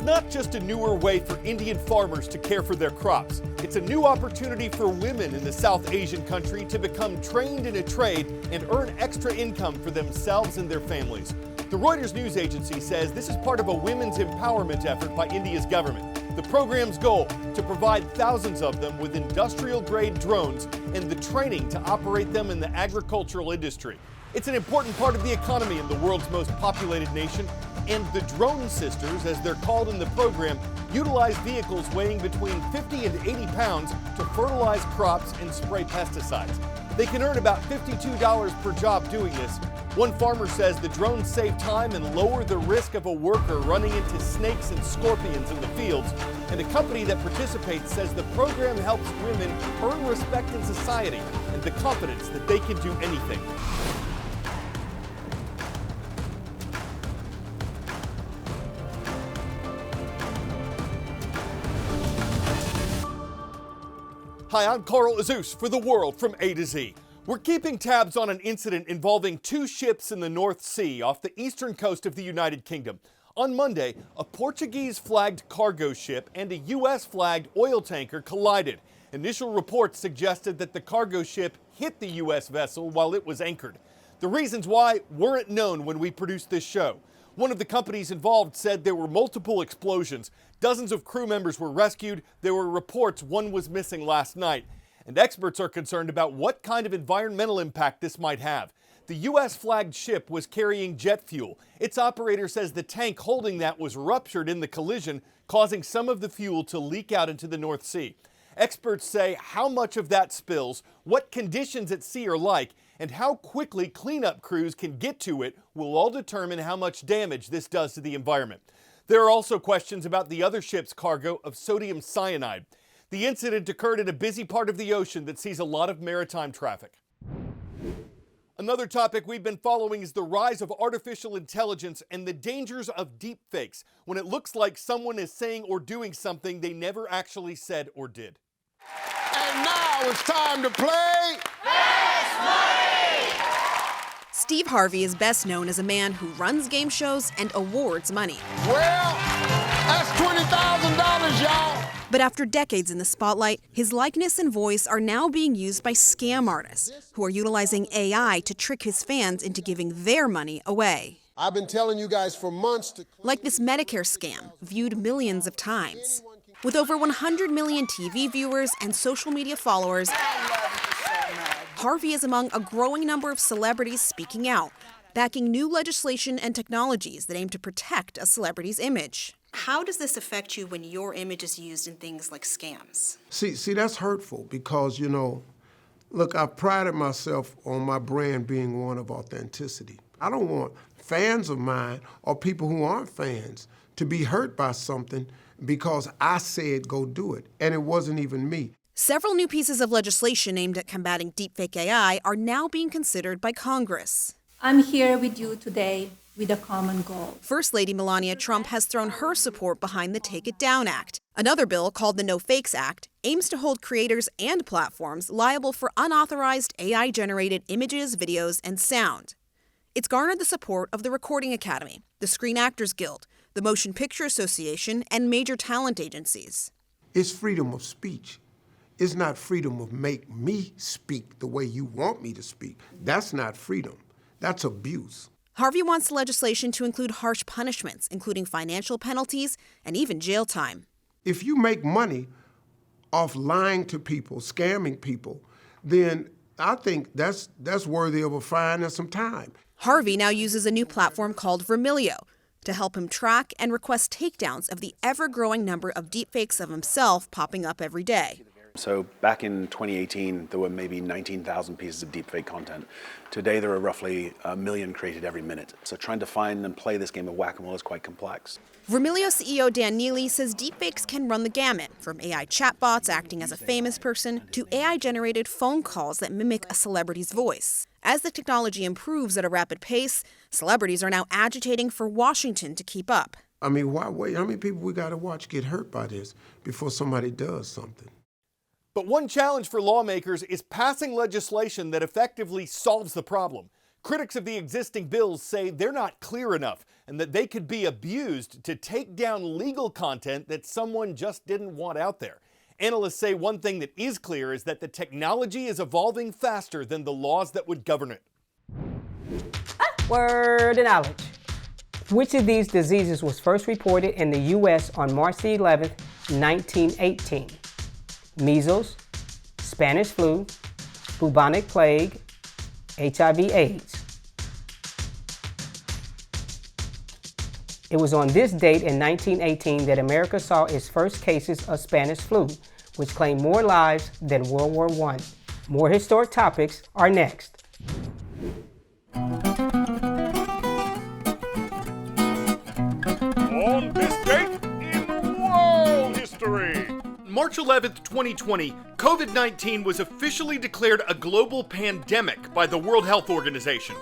not just a newer way for Indian farmers to care for their crops. It's a new opportunity for women in the South Asian country to become trained in a trade and earn extra income for themselves and their families. The Reuters news agency says this is part of a women's empowerment effort by India's government. The program's goal, to provide thousands of them with industrial-grade drones and the training to operate them in the agricultural industry. It's an important part of the economy in the world's most populated nation, and the Drone Sisters, as they're called in the program, utilize vehicles weighing between 50 and 80 pounds to fertilize crops and spray pesticides. They can earn about $52 per job doing this. One farmer says the drones save time and lower the risk of a worker running into snakes and scorpions in the fields. And a company that participates says the program helps women earn respect in society and the confidence that they can do anything. Hi, I'm Azuz for The World from A to Z. We're keeping tabs on an incident involving two ships in the North Sea off the eastern coast of the United Kingdom. On Monday, a Portuguese-flagged cargo ship and a U.S.-flagged oil tanker collided. Initial reports suggested that the cargo ship hit the U.S. vessel while it was anchored. The reasons why weren't known when we produced this show. One of the companies involved said there were multiple explosions. Dozens of crew members were rescued. There were reports one was missing last night. And experts are concerned about what kind of environmental impact this might have. The U.S.-flagged ship was carrying jet fuel. Its operator says the tank holding that was ruptured in the collision, causing some of the fuel to leak out into the North Sea. Experts say how much of that spills, what conditions at sea are like, and how quickly cleanup crews can get to it will all determine how much damage this does to the environment. There are also questions about the other ship's cargo of sodium cyanide. The incident occurred in a busy part of the ocean that sees a lot of maritime traffic. Another topic we've been following is the rise of artificial intelligence and the dangers of deepfakes, when it looks like someone is saying or doing something they never actually said or did. And now it's time to play Fast Money! Steve Harvey is best known as a man who runs game shows and awards money. Well, that's $20,000, y'all. But after decades in the spotlight, his likeness and voice are now being used by scam artists who are utilizing AI to trick his fans into giving their money away. I've been telling you guys for months to... Like this Medicare scam, viewed millions of times. With over 100 million TV viewers and social media followers, Harvey is among a growing number of celebrities speaking out, backing new legislation and technologies that aim to protect a celebrity's image. How does this affect you when your image is used in things like scams? See, that's hurtful because, look, I've prided myself on my brand being one of authenticity. I don't want fans of mine or people who aren't fans to be hurt by something because I said go do it, and it wasn't even me. Several new pieces of legislation aimed at combating deepfake AI are now being considered by Congress. I'm here with you today with a common goal. First Lady Melania Trump has thrown her support behind the Take It Down Act. Another bill, called the No Fakes Act, aims to hold creators and platforms liable for unauthorized AI-generated images, videos, and sound. It's garnered the support of the Recording Academy, the Screen Actors Guild, the Motion Picture Association, and major talent agencies. It's freedom of speech. It's not freedom of make me speak the way you want me to speak. That's not freedom. That's abuse. Harvey wants the legislation to include harsh punishments, including financial penalties and even jail time. If you make money off lying to people, scamming people, then I think that's worthy of a fine and some time. Harvey now uses a new platform called Vermilio to help him track and request takedowns of the ever-growing number of deepfakes of himself popping up every day. So back in 2018, there were maybe 19,000 pieces of deepfake content. Today, there are roughly 1 million created every minute. So trying to find and play this game of whack-a-mole is quite complex. Vermilio CEO Dan Neely says deepfakes can run the gamut, from AI chatbots acting as a famous person to AI-generated phone calls that mimic a celebrity's voice. As the technology improves at a rapid pace, celebrities are now agitating for Washington to keep up. I mean, why wait? How many people we got to watch get hurt by this before somebody does something? But one challenge for lawmakers is passing legislation that effectively solves the problem. Critics of the existing bills say they're not clear enough and that they could be abused to take down legal content that someone just didn't want out there. Analysts say one thing that is clear is that the technology is evolving faster than the laws that would govern it. Word of knowledge. Which of these diseases was first reported in the U.S. on March the 11th, 1918? Measles, Spanish flu, bubonic plague, HIV/AIDS. It was on this date in 1918 that America saw its first cases of Spanish flu, which claimed more lives than World War I. More historic topics are next. On this date in world history. March 11th, 2020, COVID-19 was officially declared a global pandemic by the World Health Organization.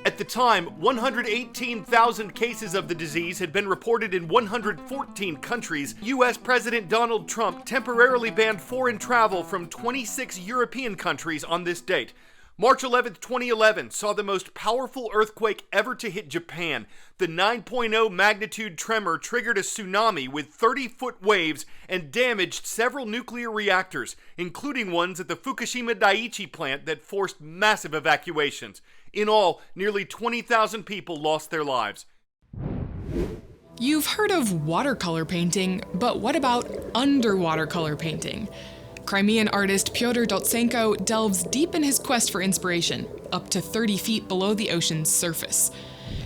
At the time, 118,000 cases of the disease had been reported in 114 countries. U.S. President Donald Trump temporarily banned foreign travel from 26 European countries on this date. March 11th, 2011 saw the most powerful earthquake ever to hit Japan. The 9.0 magnitude tremor triggered a tsunami with 30-foot waves and damaged several nuclear reactors, including ones at the Fukushima Daiichi plant that forced massive evacuations. In all, nearly 20,000 people lost their lives. You've heard of watercolor painting, but what about underwater color painting? Crimean artist Pyotr Dotsenko delves deep in his quest for inspiration, up to 30 feet below the ocean's surface.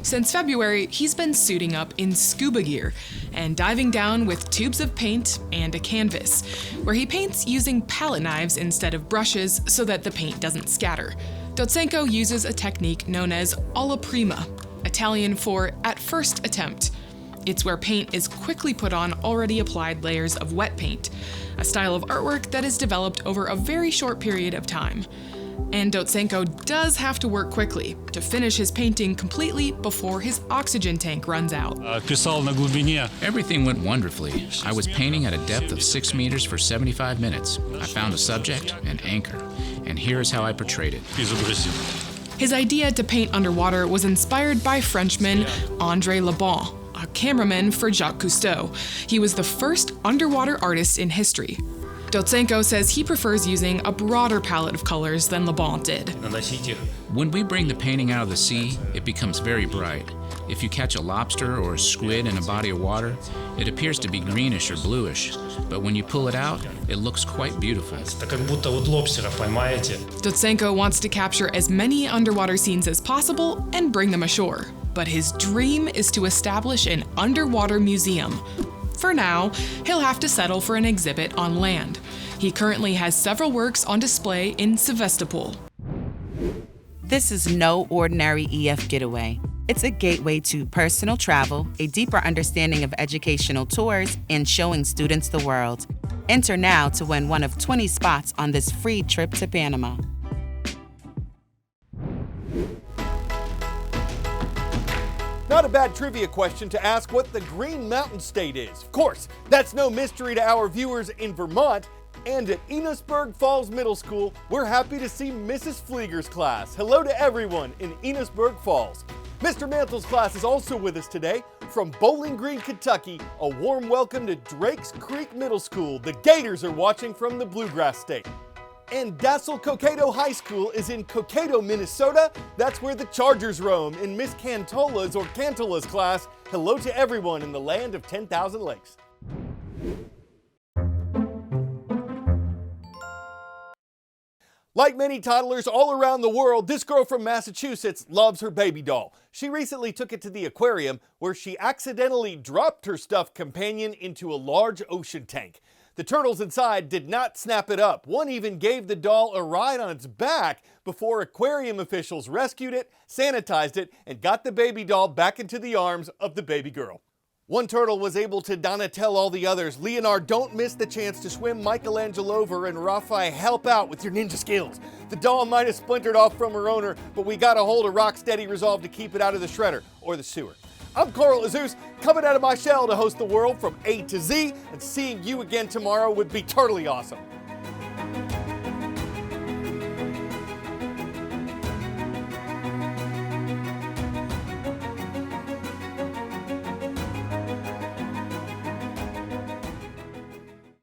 Since February, he's been suiting up in scuba gear and diving down with tubes of paint and a canvas, where he paints using palette knives instead of brushes so that the paint doesn't scatter. Dotsenko uses a technique known as alla prima, Italian for at first attempt. It's where paint is quickly put on already applied layers of wet paint, a style of artwork that is developed over a very short period of time. And Dotsenko does have to work quickly to finish his painting completely before his oxygen tank runs out. Everything went wonderfully. I was painting at a depth of 6 meters for 75 minutes. I found a subject and anchor, and here's how I portrayed it. His idea to paint underwater was inspired by Frenchman André Lebon, a cameraman for Jacques Cousteau. He was the first underwater artist in history. Dotsenko says he prefers using a broader palette of colors than Lebon did. When we bring the painting out of the sea, it becomes very bright. If you catch a lobster or a squid in a body of water, it appears to be greenish or bluish, but when you pull it out, it looks quite beautiful. Dotsenko wants to capture as many underwater scenes as possible and bring them ashore. But his dream is to establish an underwater museum. For now, he'll have to settle for an exhibit on land. He currently has several works on display in Sevastopol. This is no ordinary EF getaway. It's a gateway to personal travel, a deeper understanding of educational tours, and showing students the world. Enter now to win one of 20 spots on this free trip to Panama. Not a bad trivia question to ask what the Green Mountain State is. Of course, that's no mystery to our viewers in Vermont. And at Enosburg Falls Middle School, we're happy to see Mrs. Flieger's class. Hello to everyone in Enosburg Falls. Mr. Mantle's class is also with us today. From Bowling Green, Kentucky, a warm welcome to Drakes Creek Middle School. The Gators are watching from the Bluegrass State. And Dassel Cokato High School is in Cokato, Minnesota. That's where the Chargers roam. In Miss Cantola's or Cantola's class, hello to everyone in the land of 10,000 lakes. Like many toddlers all around the world, this girl from Massachusetts loves her baby doll. She recently took it to the aquarium where she accidentally dropped her stuffed companion into a large ocean tank. The turtles inside did not snap it up. One even gave the doll a ride on its back before aquarium officials rescued it, sanitized it, and got the baby doll back into the arms of the baby girl. One turtle was able to Donatello all the others. Leonard, don't miss the chance to swim Michelangelo over, and Raphael, help out with your ninja skills. The doll might have splintered off from her owner, but we got to hold a rock-steady resolve to keep it out of the shredder or the sewer. I'm Coral Azuz, coming out of my shell to host the world from A to Z, and seeing you again tomorrow would be totally awesome.